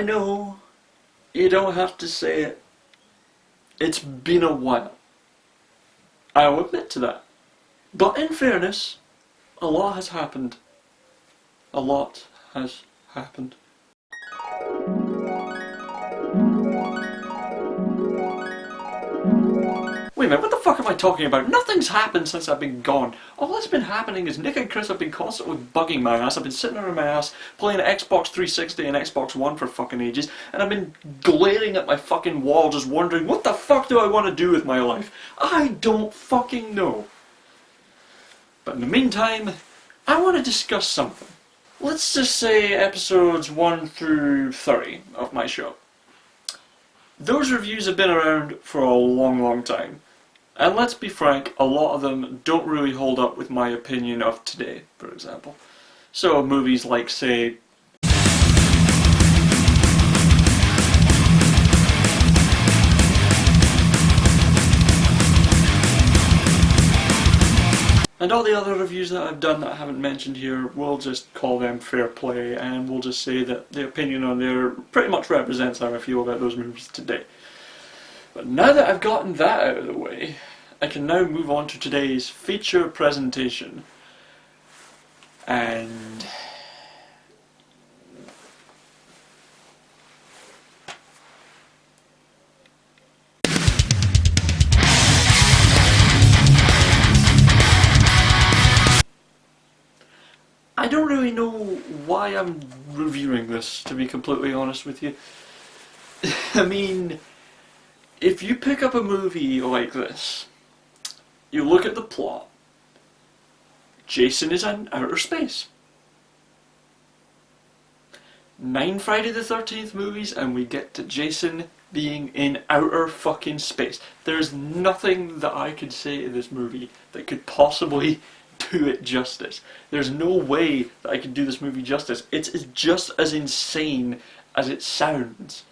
I know you don't have to say it. It's been a while. I'll admit to that. But in fairness, a lot has happened. A lot has happened. Wait a minute, what the fuck am I talking about? Nothing's happened since I've been gone. All that's been happening is Nick and Chris have been constantly bugging my ass. I've been sitting around my ass playing Xbox 360 and Xbox One for fucking ages, and I've been glaring at my fucking wall just wondering, what the fuck do I want to do with my life? I don't fucking know. But in the meantime, I want to discuss something. Let's just say episodes 1 through 30 of my show. Those reviews have been around for a long, long time. And let's be frank, a lot of them don't really hold up with my opinion of today, for example. So movies like, say, and all the other reviews that I've done that I haven't mentioned here, we'll just call them fair play, and we'll just say that the opinion on there pretty much represents how I feel about those movies today. But now that I've gotten that out of the way, I can now move on to today's feature presentation. And I don't really know why I'm reviewing this, to be completely honest with you. I mean, if you pick up a movie like this, you look at the plot, Jason is in outer space. 9 Friday the 13th movies and we get to Jason being in outer fucking space. There's nothing that I could say in this movie that could possibly do it justice. There's no way that I could do this movie justice. It's just as insane as it sounds.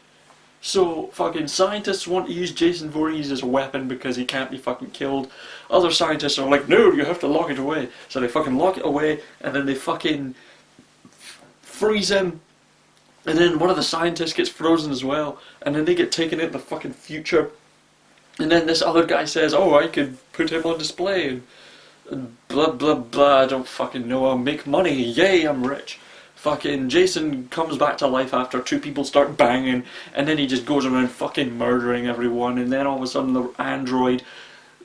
So, fucking scientists want to use Jason Voorhees as a weapon because he can't be fucking killed. Other scientists are like, no, you have to lock it away. So they fucking lock it away, and then they fucking freeze him. And then one of the scientists gets frozen as well. And then they get taken into the fucking future. And then this other guy says, oh, I could put him on display. And blah, blah, blah, I don't fucking know. I'll make money. Yay, I'm rich. Fucking Jason comes back to life after 2 people start banging, and then he just goes around fucking murdering everyone, and then all of a sudden the android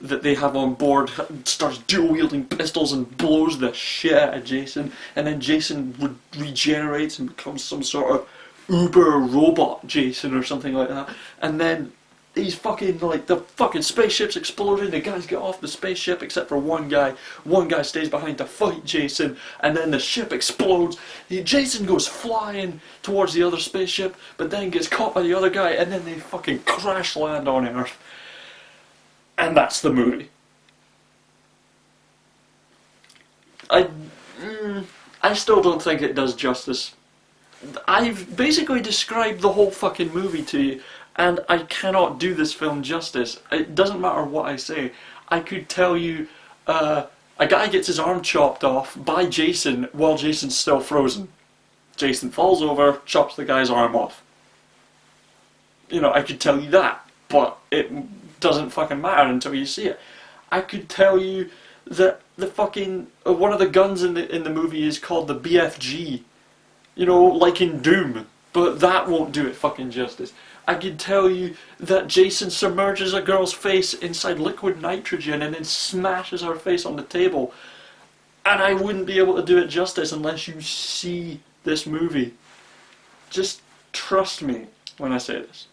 that they have on board starts dual-wielding pistols and blows the shit out of Jason, and then Jason regenerates and becomes some sort of uber robot Jason or something like that, and then he's fucking, like, the fucking spaceship's exploding, the guys get off the spaceship except for one guy stays behind to fight Jason, and then the ship explodes, Jason goes flying towards the other spaceship, but then gets caught by the other guy, and then they fucking crash land on Earth. And that's the movie. I still don't think it does justice. I've basically described the whole fucking movie to you, and I cannot do this film justice. It doesn't matter what I say. I could tell you, a guy gets his arm chopped off by Jason while Jason's still frozen. Jason falls over, chops the guy's arm off. You know, I could tell you that, but it doesn't fucking matter until you see it. I could tell you that the fucking, one of the guns in the movie is called the BFG. You know, like in Doom. But that won't do it fucking justice. I could tell you that Jason submerges a girl's face inside liquid nitrogen and then smashes her face on the table. And I wouldn't be able to do it justice unless you see this movie. Just trust me when I say this.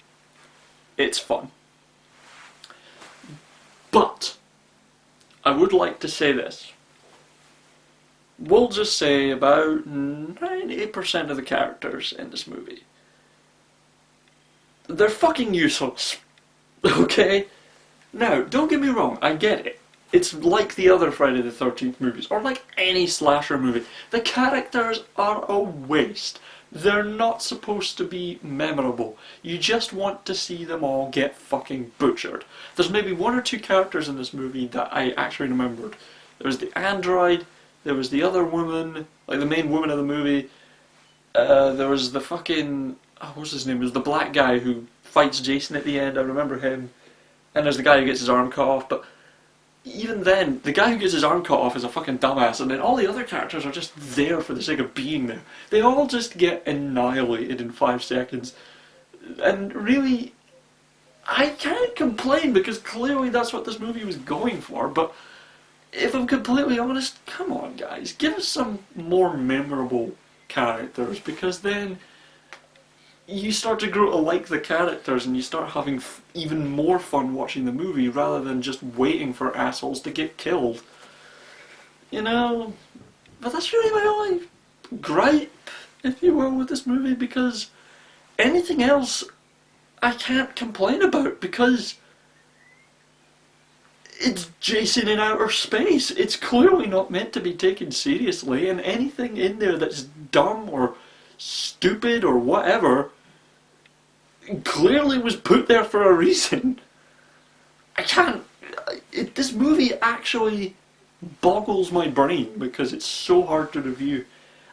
It's fun. But I would like to say this. We'll just say about 98% of the characters in this movie, they're fucking useless. Okay? Now, don't get me wrong, I get it. It's like the other Friday the 13th movies, or like any slasher movie. The characters are a waste. They're not supposed to be memorable. You just want to see them all get fucking butchered. There's maybe 1 or 2 characters in this movie that I actually remembered. There was the android, there was the other woman, like the main woman of the movie, there was the fucking oh, what's his name? It was the black guy who fights Jason at the end. I remember him. And there's the guy who gets his arm cut off. But even then, the guy who gets his arm cut off is a fucking dumbass, and then all the other characters are just there for the sake of being there. They all just get annihilated in 5 seconds. And really, I can't complain, because clearly that's what this movie was going for, but if I'm completely honest, come on guys, give us some more memorable characters, because then you start to grow to like the characters and you start having even more fun watching the movie rather than just waiting for assholes to get killed. You know, but that's really my only gripe, if you will, with this movie, because anything else I can't complain about, because it's Jason in outer space. It's clearly not meant to be taken seriously, and anything in there that's dumb or stupid or whatever clearly was put there for a reason. I can't... this movie actually boggles my brain because it's so hard to review.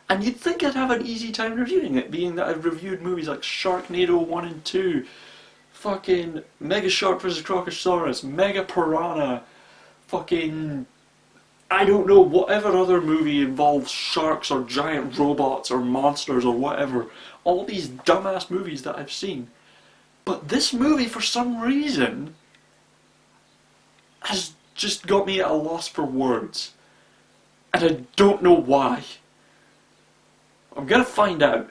And you'd think I'd have an easy time reviewing it, being that I've reviewed movies like Sharknado 1 and 2, fucking Mega Shark vs. Crocosaurus, Mega Piranha, fucking... I don't know, whatever other movie involves sharks or giant robots or monsters or whatever. All these dumbass movies that I've seen. But this movie, for some reason, has just got me at a loss for words. And I don't know why. I'm gonna find out.